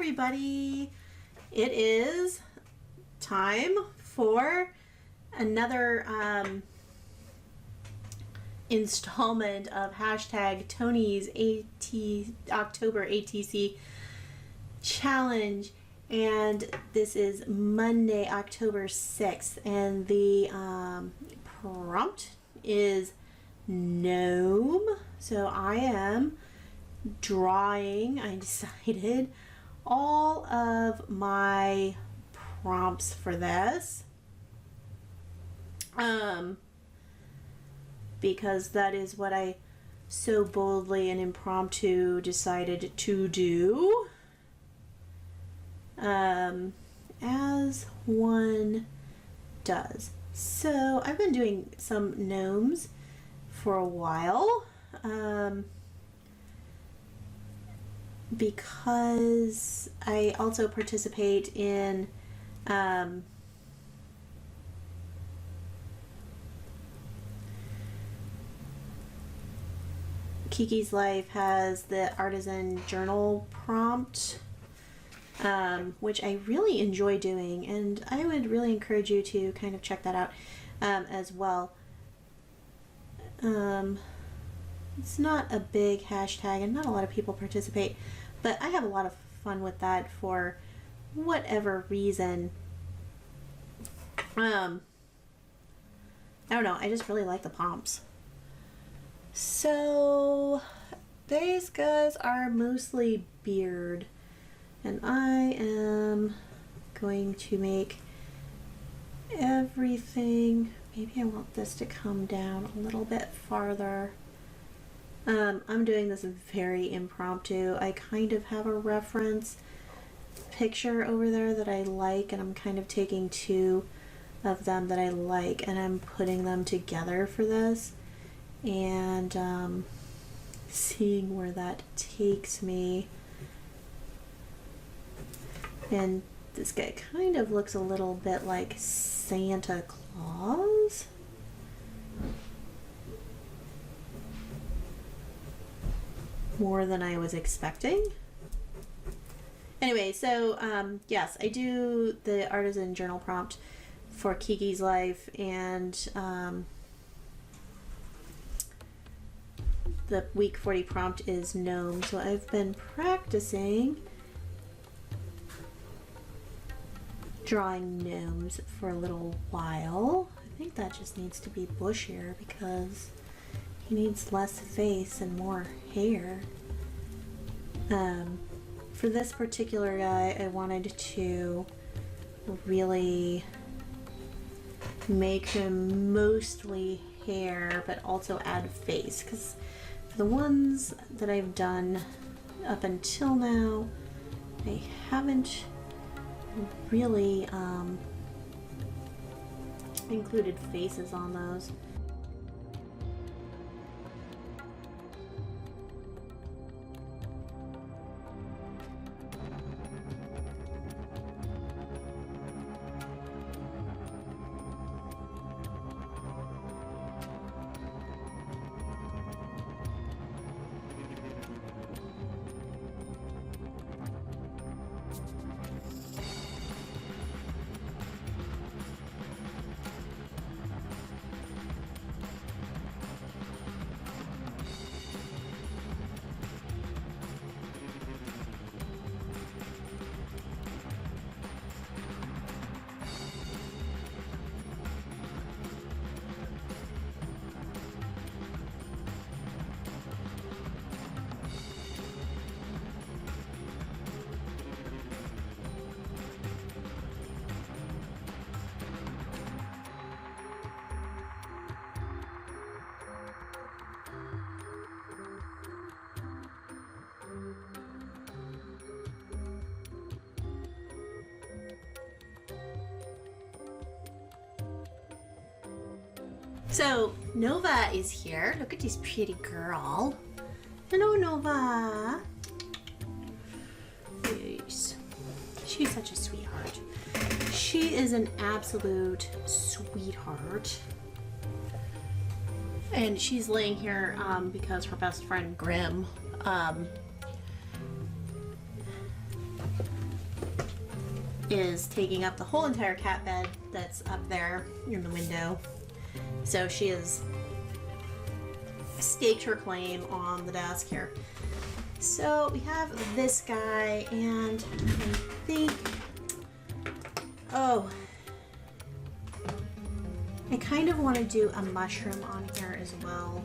everybody. It is time for another installment of hashtag Toni's October ATC challenge, and this is Monday, October 6th, and the prompt is Gnome. So I am drawing, I decided, all of my prompts for this because that is what I so boldly and impromptu decided to do, as one does. So I've been doing some gnomes for a while, because I also participate in Kiki's Life has the artisan journal prompt, which I really enjoy doing, and I would really encourage you to kind of check that out as well. It's not a big hashtag and not a lot of people participate, but I have a lot of fun with that for whatever reason. I don't know, I just really like the prompts. So these guys are mostly beard, and I am going to make everything, maybe I want this to come down a little bit farther. I'm doing this very impromptu. I kind of have a reference picture over there that I like, and I'm kind of taking two of them that I like and I'm putting them together for this, and seeing where that takes me. And this guy kind of looks a little bit like Santa Claus. More than I was expecting. Anyway, so yes, I do the artisan journal prompt for Kiki's Life, and the week 40 prompt is Gnome. So I've been practicing drawing gnomes for a little while. I think that just needs to be bushier because he needs less face and more hair. For this particular guy, I wanted to really make him mostly hair, but also add face, because for the ones that I've done up until now, I haven't really included faces on those. So Nova is here. Look at this pretty girl. Hello, Nova. Yes. She's such a sweetheart. She is an absolute sweetheart. And she's laying here because her best friend Grim is taking up the whole entire cat bed that's up there in the window. So she has staked her claim on the desk here. So we have this guy, and I think, oh, I kind of want to do a mushroom on here as well,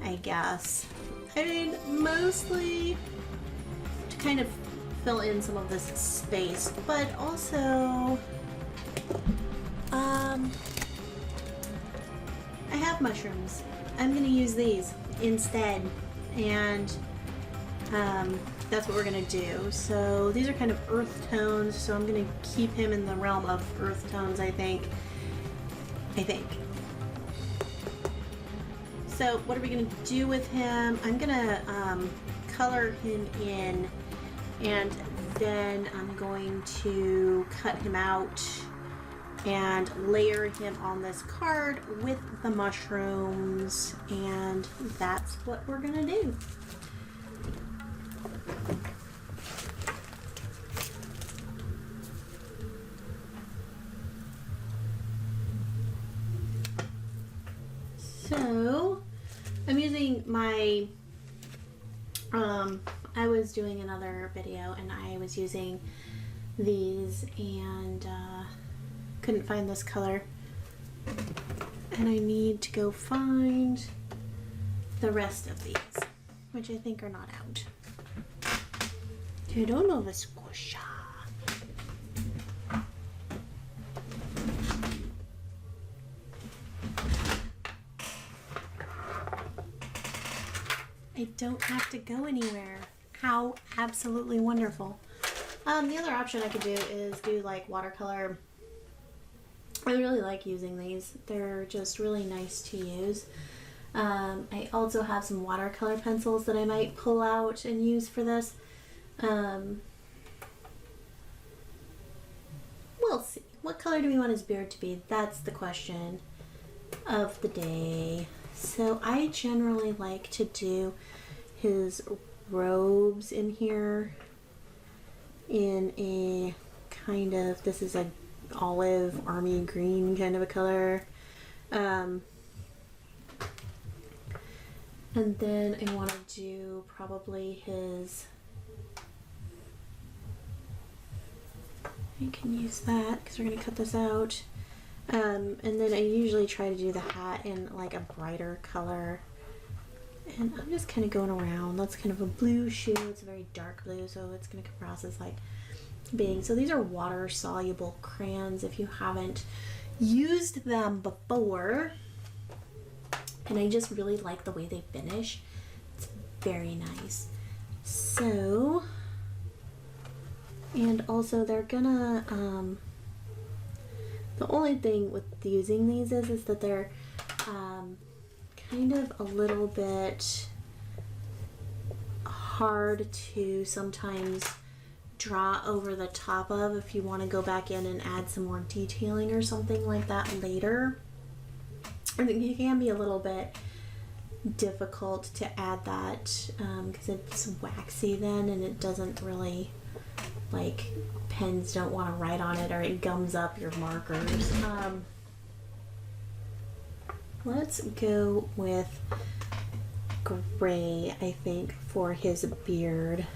I guess. I mean, mostly to kind of fill in some of this space, but also, I have mushrooms. I'm gonna use these instead, and that's what we're gonna do. So these are kind of earth tones, so I'm gonna keep him in the realm of earth tones, I think. So what are we gonna do with him? I'm gonna color him in, and then I'm going to cut him out and layer him on this card with the mushrooms, and that's what we're gonna do. So I'm using my I was doing another video and I was using these, and couldn't find this color, and I need to go find the rest of these, which I think are not out. You don't know the squisha. I don't have to go anywhere. How absolutely wonderful. The other option I could do is do like watercolor. I really like using these. They're just really nice to use. I also have some watercolor pencils that I might pull out and use for this. We'll see. What color do we want his beard to be? That's the question of the day. So I generally like to do his robes in here in a kind of, this is a olive army green kind of a color, and then I want to do probably his, I can use that because we're going to cut this out, and then I usually try to do the hat in like a brighter color, and I'm just kind of going around. That's kind of a blue shoe. It's a very dark blue, so it's going to come across as like being, so these are water soluble crayons if you haven't used them before, and I just really like the way they finish. It's very nice. So, and also they're gonna the only thing with using these is that they're kind of a little bit hard to sometimes draw over the top of if you want to go back in and add some more detailing or something like that later. I think it can be a little bit difficult to add that because it's waxy then, and it doesn't really, like, pens don't want to write on it or it gums up your markers. Let's go with gray, I think, for his beard.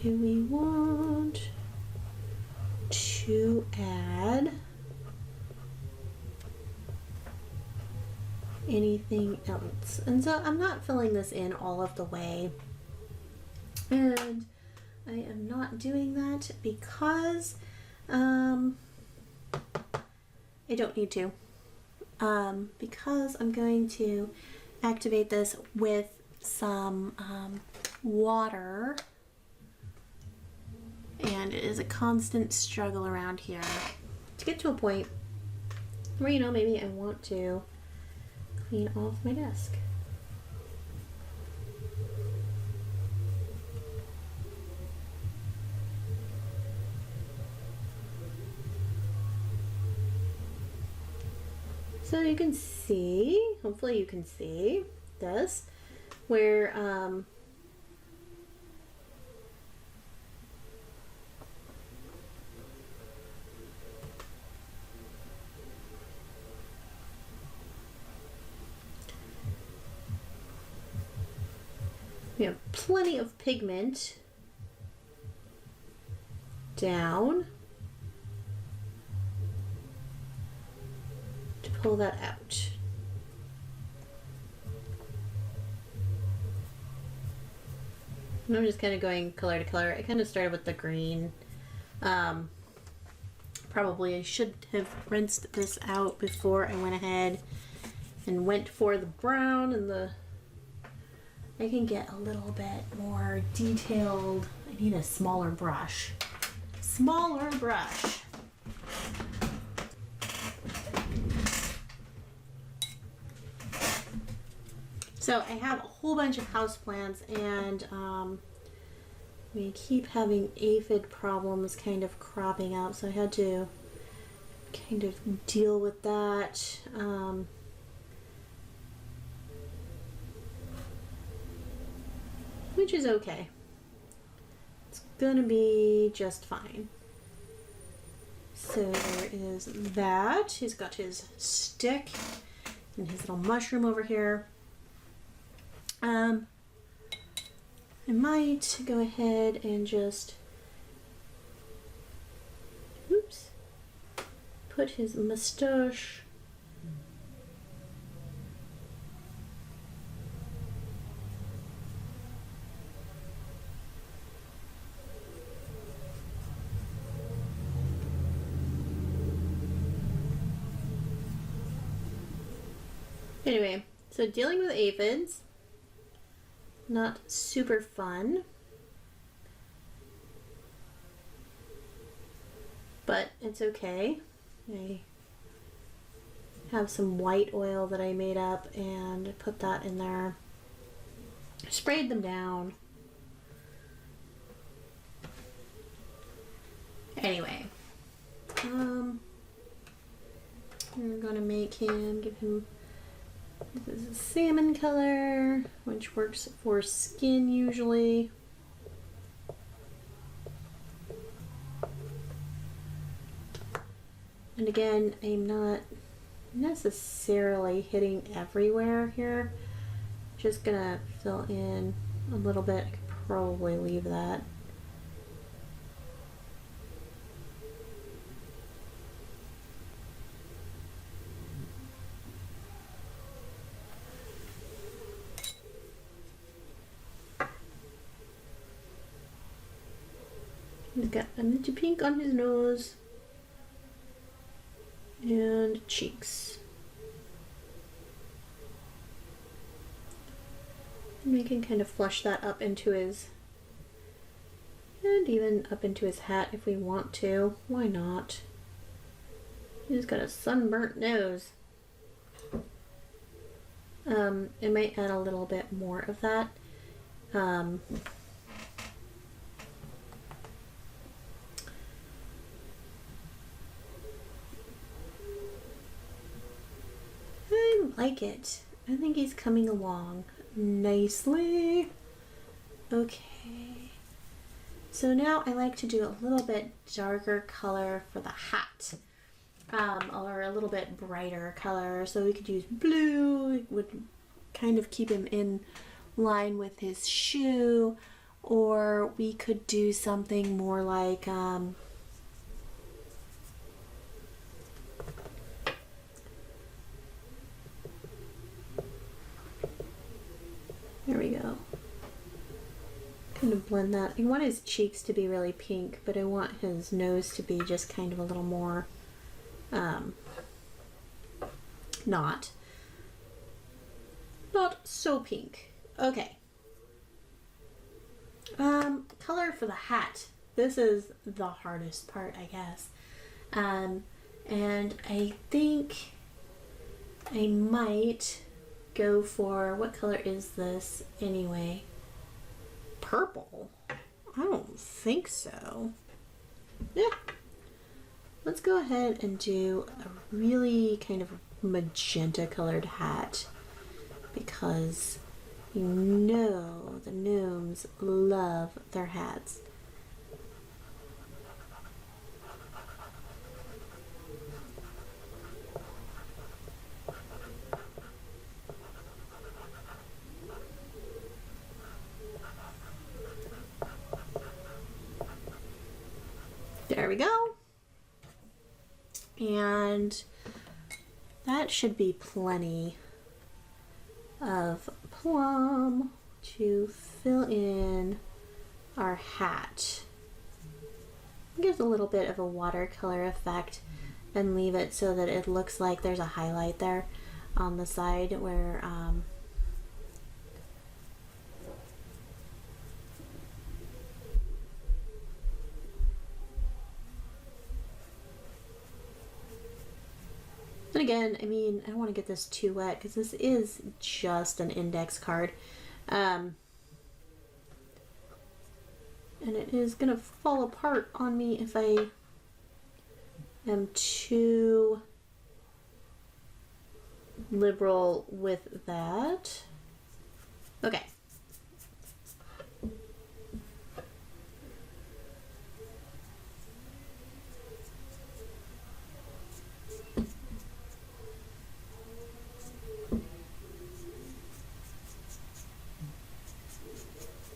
Do we want to add anything else? And so I'm not filling this in all of the way, and I am not doing that because I don't need to, because I'm going to activate this with some water, and it is a constant struggle around here to get to a point where, you know, maybe I want to clean off my desk. So you can see, hopefully you can see this. where we have plenty of pigment down to pull that out. And I'm just kind of going color to color. I kind of started with the green. Probably I should have rinsed this out before I went ahead and went for the brown and the... I can get a little bit more detailed. I need a smaller brush. Smaller brush. So I have a whole bunch of houseplants, and we keep having aphid problems kind of cropping up, so I had to kind of deal with that. Which is okay. It's gonna be just fine. So there is that. He's got his stick and his little mushroom over here. I might go ahead and just, oops, put his mustache anyway. So dealing with aphids, not super fun, but it's okay. I have some white oil that I made up and put that in there. Sprayed them down. Anyway, we're gonna make him, give him, this is a salmon color, which works for skin usually. And again, I'm not necessarily hitting everywhere here. Just gonna fill in a little bit. I could probably leave that. He's got a little pink on his nose and cheeks. And we can kind of flush that up into his, and even up into his hat if we want to. Why not? He's got a sunburnt nose. I might add a little bit more of that. Like it. I think he's coming along nicely. Okay. So now I like to do a little bit darker color for the hat. Or a little bit brighter color. So we could use blue. It would kind of keep him in line with his shoe. Or we could do something more like there we go. Kind of blend that. I want his cheeks to be really pink, but I want his nose to be just kind of a little more not so pink. Okay. Color for the hat. This is the hardest part, I guess. And I think I might go for, what color is this anyway? Purple? I don't think so. Yeah. Let's go ahead and do a really kind of magenta colored hat, because You know the gnomes love their hats. There we go. And that should be plenty of plum to fill in our hat. Gives a little bit of a watercolor effect and leave it so that it looks like there's a highlight there on the side where and again, I mean, I don't want to get this too wet because this is just an index card. And it is going to fall apart on me if I am too liberal with that. Okay.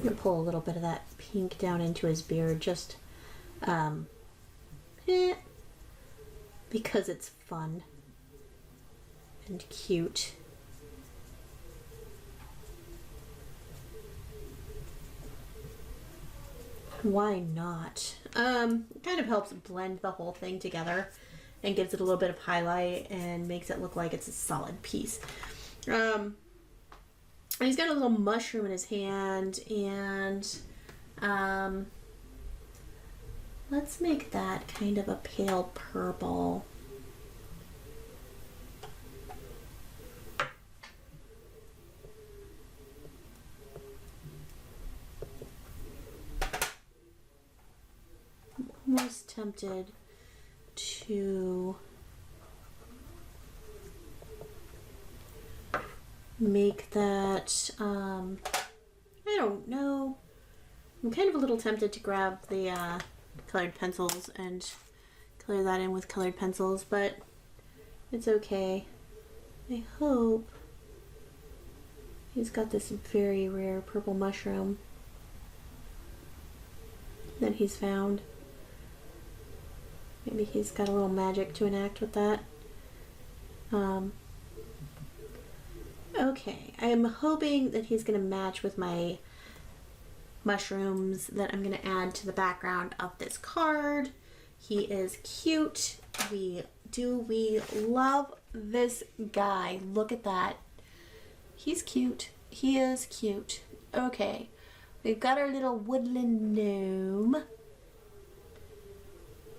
I'm gonna pull a little bit of that pink down into his beard, just because it's fun and cute. Why not? It kind of helps blend the whole thing together and gives it a little bit of highlight and makes it look like it's a solid piece. He's got a little mushroom in his hand, and let's make that kind of a pale purple. I'm almost tempted to make that, I don't know. I'm kind of a little tempted to grab the colored pencils and color that in with colored pencils, but it's okay. I hope he's got this very rare purple mushroom that he's found. Maybe he's got a little magic to enact with that. Okay, I am hoping that he's going to match with my mushrooms that I'm going to add to the background of this card. He is cute. We love this guy. Look at that. He's cute. He is cute. Okay, we've got our little woodland gnome.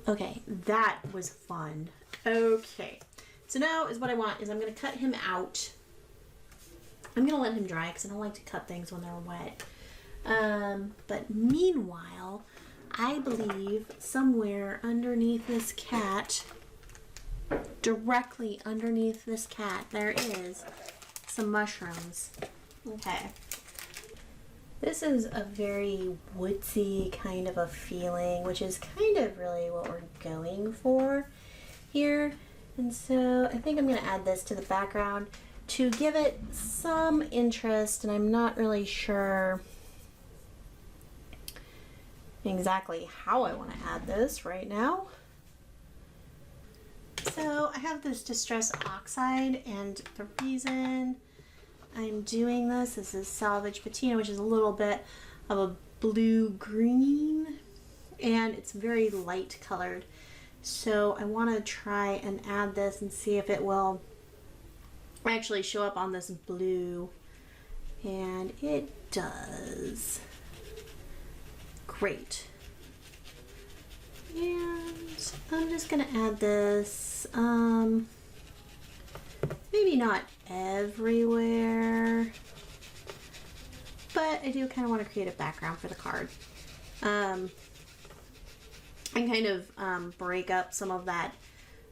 Okay, that was fun. Okay, so now is what I want is I'm going to cut him out. I'm going to let him dry because I don't like to cut things when they're wet. But meanwhile, I believe somewhere underneath this cat, directly underneath this cat, there is some mushrooms. Okay. This is a very woodsy kind of a feeling, which is kind of really what we're going for here. And so I think I'm going to add this to the background to give it some interest, and I'm not really sure exactly how I want to add this right now. So I have this Distress Oxide, and the reason I'm doing this is Salvage Patina, which is a little bit of a blue-green, and it's very light colored. So I want to try and add this and see if it will actually show up on this blue, and it does. Great. And I'm just gonna add this, maybe not everywhere, but I do kind of want to create a background for the card. And kind of break up some of that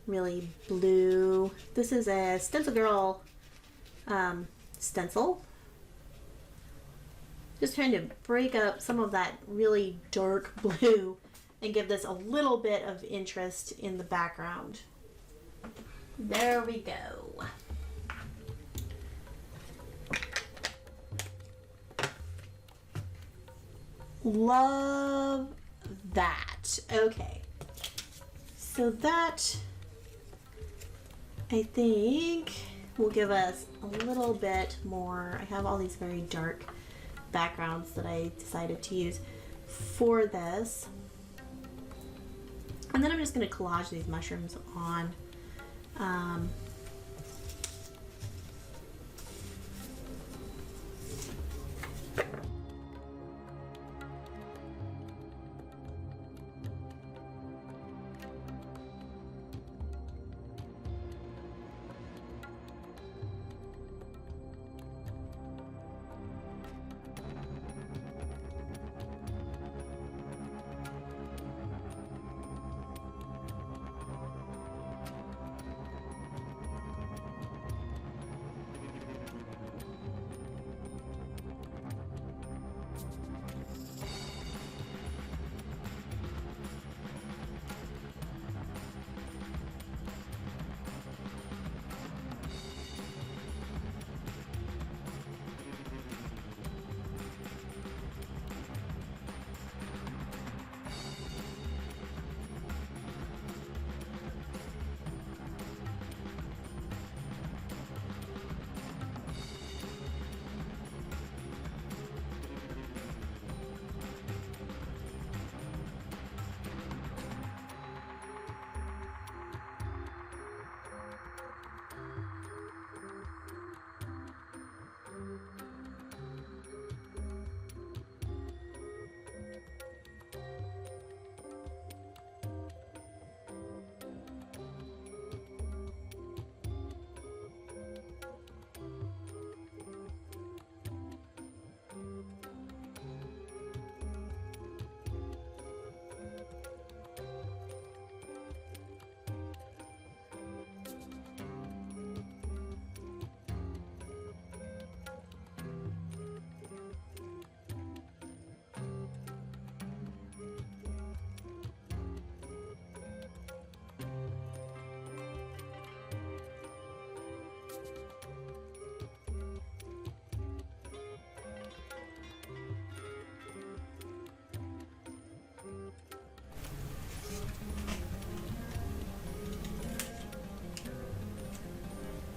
really blue. This is a Stencil Girl stencil. Just trying to break up some of that really dark blue and give this a little bit of interest in the background. There we go. Love that. Okay. So that, I think, will give us a little bit more. I have all these very dark backgrounds that I decided to use for this. And then I'm just going to collage these mushrooms on.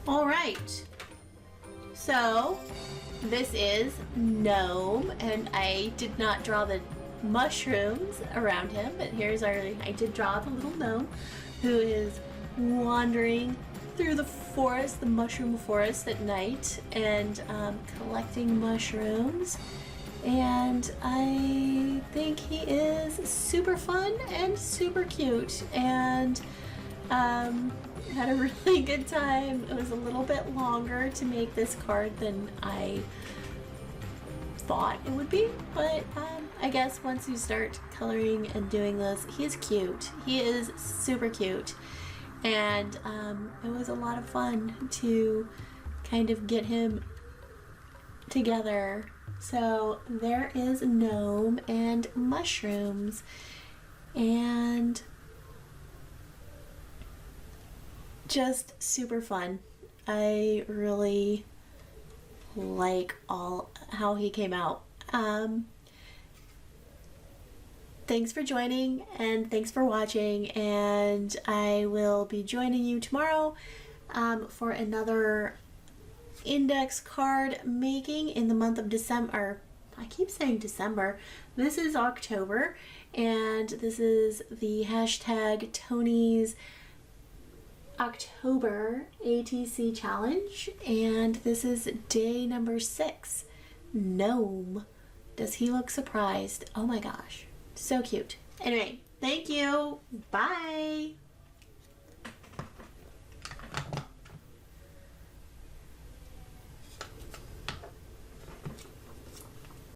All right, so this is Gnome, and I did not draw the mushrooms around him, but here's I did draw the little gnome who is wandering through the forest, the mushroom forest at night, and collecting mushrooms. And I think he is super fun and super cute, and had a really good time. It was a little bit longer to make this card than I thought it would be, but I guess once you start coloring and doing this, he is cute. He is super cute, and it was a lot of fun to kind of get him together. So there is Gnome and mushrooms, and just super fun. I really like how he came out. Thanks for joining, and thanks for watching, and I will be joining you tomorrow for another index card making in the month of December. I keep saying December. This is October, and this is the hashtag Toni's October ATC challenge, and this is day number 6. Gnome. Does he look surprised? Oh my gosh, so cute. Anyway, thank you. Bye.